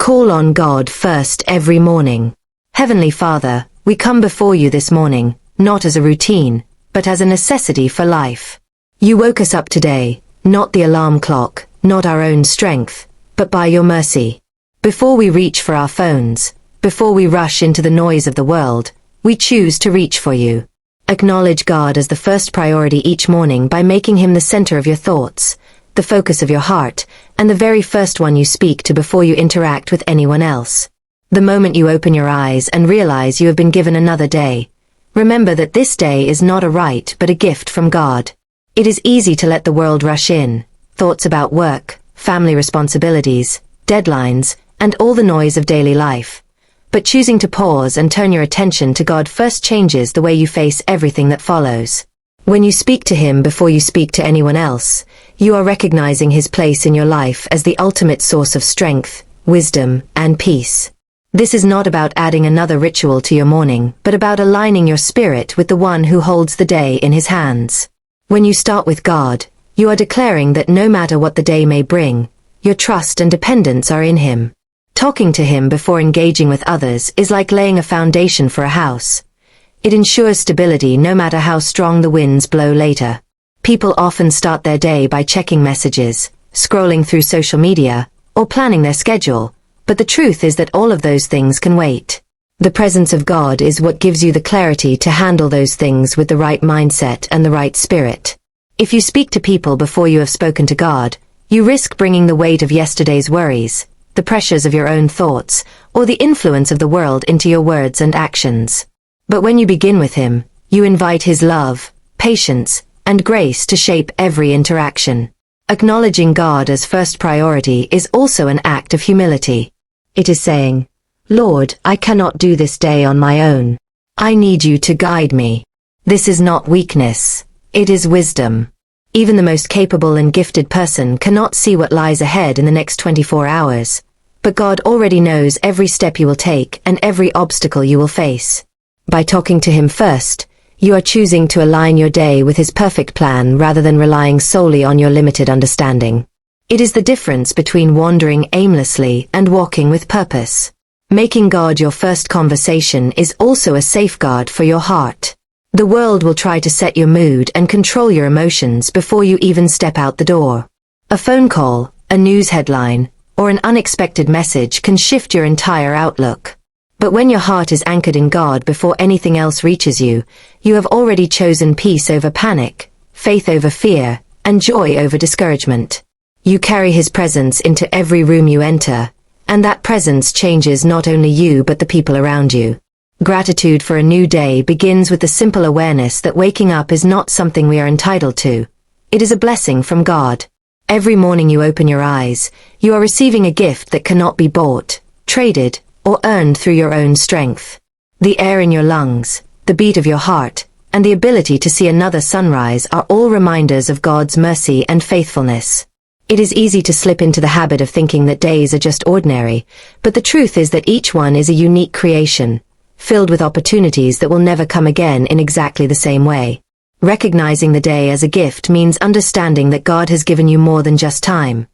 Call on God first every morning. Heavenly Father, we come before you this morning, not as a routine, but as a necessity for life. You woke us up today, not the alarm clock, not our own strength, but by your mercy. Before we reach for our phones, before we rush into the noise of the world, we choose to reach for you. Acknowledge God as the first priority each morning by making him the center of your thoughts, the focus of your heart, and the very first one you speak to before you interact with anyone else. The moment you open your eyes and realize you have been given another day, remember that this day is not a right but a gift from God. It is easy to let the world rush in, thoughts about work, family responsibilities, deadlines, and all the noise of daily life. But choosing to pause and turn your attention to God first changes the way you face everything that follows. When you speak to him before you speak to anyone else, you are recognizing his place in your life as the ultimate source of strength, wisdom, and peace. This is not about adding another ritual to your morning, but about aligning your spirit with the one who holds the day in his hands. When you start with God, you are declaring that no matter what the day may bring, your trust and dependence are in him. Talking to him before engaging with others is like laying a foundation for a house. It ensures stability no matter how strong the winds blow later. People often start their day by checking messages, scrolling through social media, or planning their schedule, but the truth is that all of those things can wait. The presence of God is what gives you the clarity to handle those things with the right mindset and the right spirit. If you speak to people before you have spoken to God, you risk bringing the weight of yesterday's worries, the pressures of your own thoughts, or the influence of the world into your words and actions. But when you begin with him, you invite his love, patience, and grace to shape every interaction. Acknowledging God as first priority is also an act of humility. It is saying, Lord, I cannot do this day on my own. I need you to guide me. This is not weakness, it is wisdom. Even the most capable and gifted person cannot see what lies ahead in the next 24 hours. But God already knows every step you will take and every obstacle you will face. By talking to him first, you are choosing to align your day with his perfect plan rather than relying solely on your limited understanding. It is the difference between wandering aimlessly and walking with purpose. Making God your first conversation is also a safeguard for your heart. The world will try to set your mood and control your emotions before you even step out the door. A phone call, a news headline, or an unexpected message can shift your entire outlook. But when your heart is anchored in God before anything else reaches you, you have already chosen peace over panic, faith over fear, and joy over discouragement. You carry his presence into every room you enter, and that presence changes not only you but the people around you. Gratitude for a new day begins with the simple awareness that waking up is not something we are entitled to. It is a blessing from God. Every morning you open your eyes, you are receiving a gift that cannot be bought, traded, or earned through your own strength. The air in your lungs, the beat of your heart, and the ability to see another sunrise are all reminders of God's mercy and faithfulness. It is easy to slip into the habit of thinking that days are just ordinary, but the truth is that each one is a unique creation, filled with opportunities that will never come again in exactly the same way. Recognizing the day as a gift means understanding that God has given you more than just time.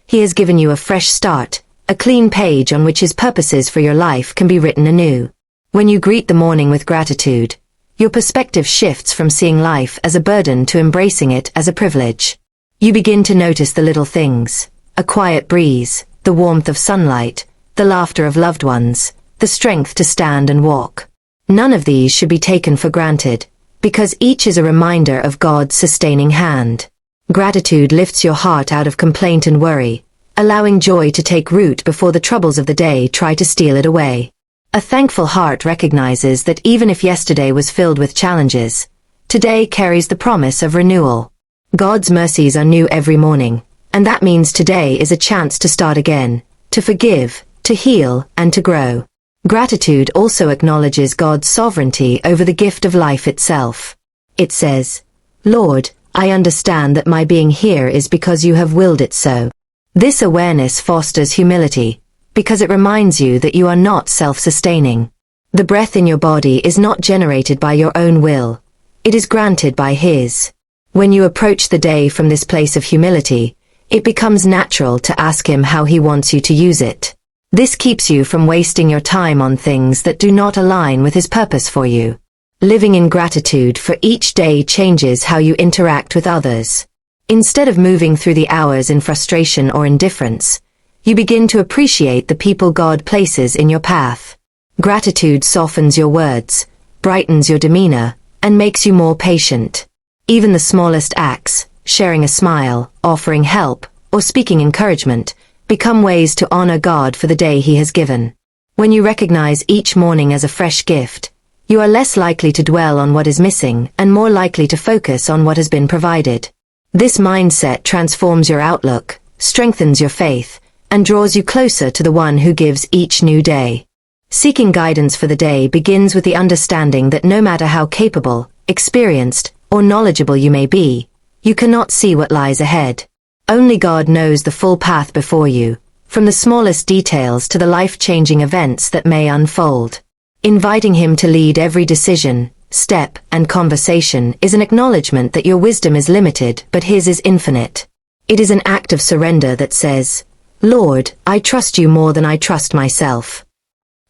He has given you a fresh start, a clean page on which his purposes for your life can be written anew. When you greet the morning with gratitude, your perspective shifts from seeing life as a burden to embracing it as a privilege. You begin to notice the little things, a quiet breeze, the warmth of sunlight, the laughter of loved ones, the strength to stand and walk. None of these should be taken for granted, because each is a reminder of God's sustaining hand. Gratitude lifts your heart out of complaint and worry, allowing joy to take root before the troubles of the day try to steal it away. A thankful heart recognizes that even if yesterday was filled with challenges, today carries the promise of renewal. God's mercies are new every morning, and that means today is a chance to start again, to forgive, to heal, and to grow. Gratitude also acknowledges God's sovereignty over the gift of life itself. It says, Lord, I understand that my being here is because you have willed it so. This awareness fosters humility, because it reminds you that you are not self-sustaining. The breath in your body is not generated by your own will. It is granted by His. When you approach the day from this place of humility, it becomes natural to ask Him how He wants you to use it. This keeps you from wasting your time on things that do not align with His purpose for you. Living in gratitude for each day changes how you interact with others. Instead of moving through the hours in frustration or indifference, you begin to appreciate the people God places in your path. Gratitude softens your words, brightens your demeanor, and makes you more patient. Even the smallest acts, sharing a smile, offering help, or speaking encouragement, become ways to honor God for the day He has given. When you recognize each morning as a fresh gift, you are less likely to dwell on what is missing and more likely to focus on what has been provided. This mindset transforms your outlook, strengthens your faith, and draws you closer to the One who gives each new day. Seeking guidance for the day begins with the understanding that no matter how capable, experienced, or knowledgeable you may be, you cannot see what lies ahead. Only God knows the full path before you, from the smallest details to the life-changing events that may unfold. Inviting Him to lead every decision, step, and conversation is an acknowledgement that your wisdom is limited but His is infinite. It is an act of surrender that says, "Lord, I trust you more than I trust myself."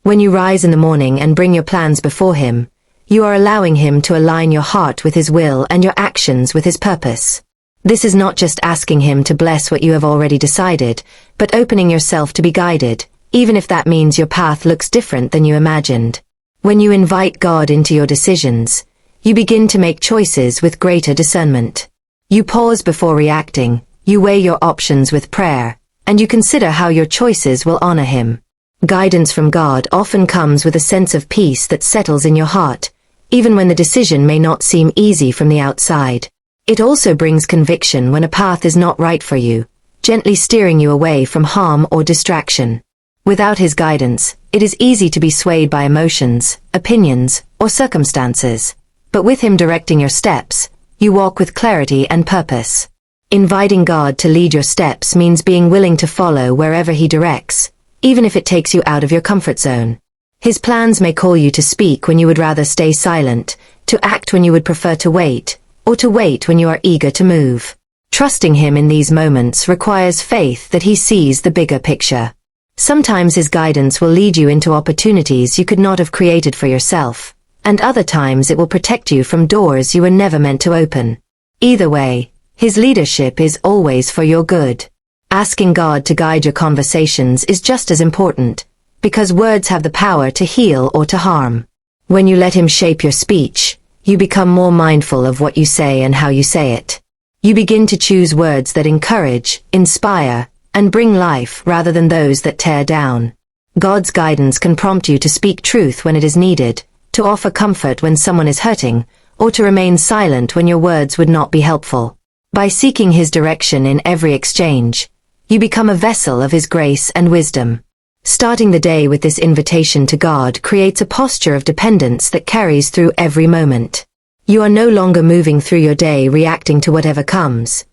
When you rise in the morning and bring your plans before Him, you are allowing Him to align your heart with His will and your actions with His purpose. This is not just asking Him to bless what you have already decided, but opening yourself to be guided, even if that means your path looks different than you imagined. When you invite God into your decisions, you begin to make choices with greater discernment. You pause before reacting, you weigh your options with prayer, and you consider how your choices will honor Him. Guidance from God often comes with a sense of peace that settles in your heart, even when the decision may not seem easy from the outside. It also brings conviction when a path is not right for you, gently steering you away from harm or distraction. Without His guidance, it is easy to be swayed by emotions, opinions, or circumstances. But with Him directing your steps, you walk with clarity and purpose. Inviting God to lead your steps means being willing to follow wherever He directs, even if it takes you out of your comfort zone. His plans may call you to speak when you would rather stay silent, to act when you would prefer to wait, or to wait when you are eager to move. Trusting Him in these moments requires faith that He sees the bigger picture. Sometimes His guidance will lead you into opportunities you could not have created for yourself, and other times it will protect you from doors you were never meant to open. Either way, His leadership is always for your good. Asking God to guide your conversations is just as important, because words have the power to heal or to harm. When you let Him shape your speech, you become more mindful of what you say and how you say it. You begin to choose words that encourage, inspire, and bring life rather than those that tear down. God's guidance can prompt you to speak truth when it is needed, to offer comfort when someone is hurting, or to remain silent when your words would not be helpful. By seeking His direction in every exchange, you become a vessel of His grace and wisdom. Starting the day with this invitation to God creates a posture of dependence that carries through every moment. You are no longer moving through your day reacting to whatever comes.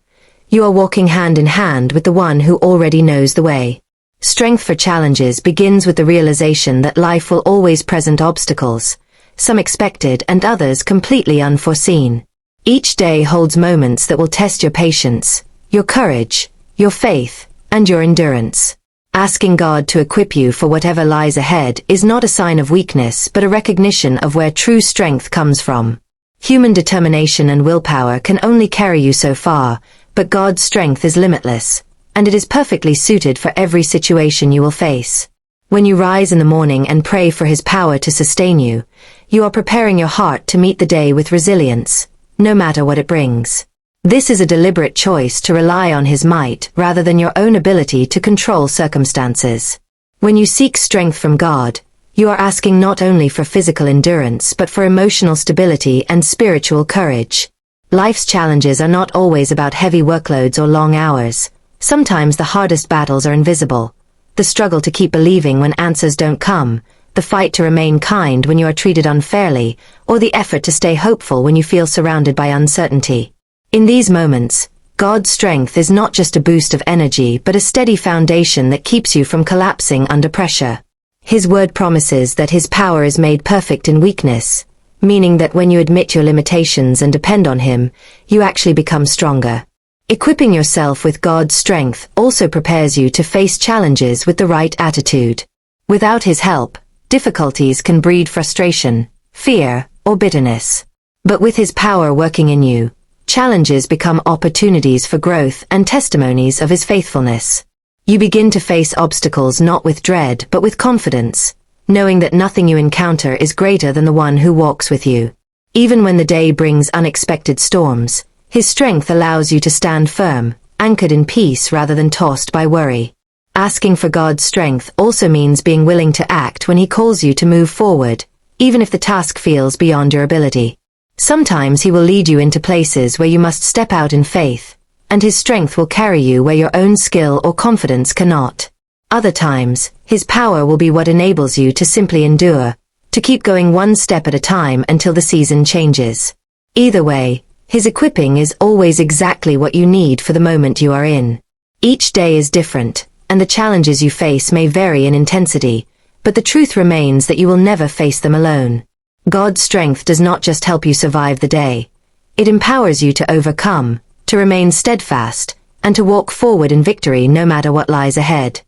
You are walking hand in hand with the One who already knows the way. Strength for challenges begins with the realization that life will always present obstacles, some expected and others completely unforeseen. Each day holds moments that will test your patience, your courage, your faith, and your endurance. Asking God to equip you for whatever lies ahead is not a sign of weakness but a recognition of where true strength comes from. Human determination and willpower can only carry you so far, but God's strength is limitless, and it is perfectly suited for every situation you will face. When you rise in the morning and pray for His power to sustain you, you are preparing your heart to meet the day with resilience, no matter what it brings. This is a deliberate choice to rely on His might rather than your own ability to control circumstances. When you seek strength from God, you are asking not only for physical endurance but for emotional stability and spiritual courage. Life's challenges are not always about heavy workloads or long hours. Sometimes the hardest battles are invisible. The struggle to keep believing when answers don't come, the fight to remain kind when you are treated unfairly, or the effort to stay hopeful when you feel surrounded by uncertainty. In these moments, God's strength is not just a boost of energy but a steady foundation that keeps you from collapsing under pressure. His word promises that His power is made perfect in weakness, meaning that when you admit your limitations and depend on Him, you actually become stronger. Equipping yourself with God's strength also prepares you to face challenges with the right attitude. Without His help, difficulties can breed frustration, fear, or bitterness. But with His power working in you, challenges become opportunities for growth and testimonies of His faithfulness. You begin to face obstacles not with dread but with confidence, knowing that nothing you encounter is greater than the one who walks with you. Even when the day brings unexpected storms, His strength allows you to stand firm, anchored in peace rather than tossed by worry. Asking for God's strength also means being willing to act when He calls you to move forward, even if the task feels beyond your ability. Sometimes He will lead you into places where you must step out in faith, and His strength will carry you where your own skill or confidence cannot. Other times, His power will be what enables you to simply endure, to keep going one step at a time until the season changes. Either way, His equipping is always exactly what you need for the moment you are in. Each day is different, and the challenges you face may vary in intensity, but the truth remains that you will never face them alone. God's strength does not just help you survive the day. It empowers you to overcome, to remain steadfast, and to walk forward in victory no matter what lies ahead.